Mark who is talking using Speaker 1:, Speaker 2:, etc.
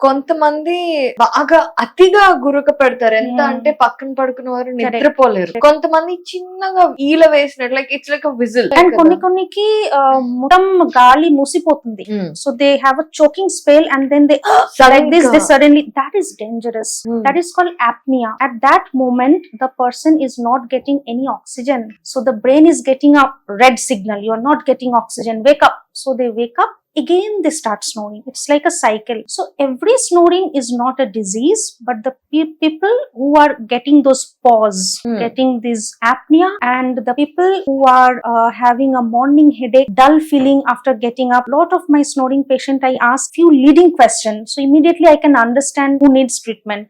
Speaker 1: కొంతమంది బాగా అతిగా గురక పెడతారు. ఎంత అంటే పక్కన పడుకున్న వారు నిద్రపోలేరు. కొంతమంది చిన్నగా ఈల వేసినట్టు, like it's like a whistle.
Speaker 2: And కొన్నికి మొత్తం గాలి మూసిపోతుంది. So they have a choking spell and then they like this, they suddenly, that is dangerous. That is called apnea. At that moment the person is not getting any oxygen, so the brain is getting a red signal, you are not getting oxygen, wake up. So they wake up, again they start snoring. It's like a cycle. So every snoring is not a disease, but the people who are getting those pause, getting this apnea, and the people who are having a morning headache, dull feeling after getting up. Lot of my snoring patient, I ask few leading questions, so immediately I can understand who needs treatment.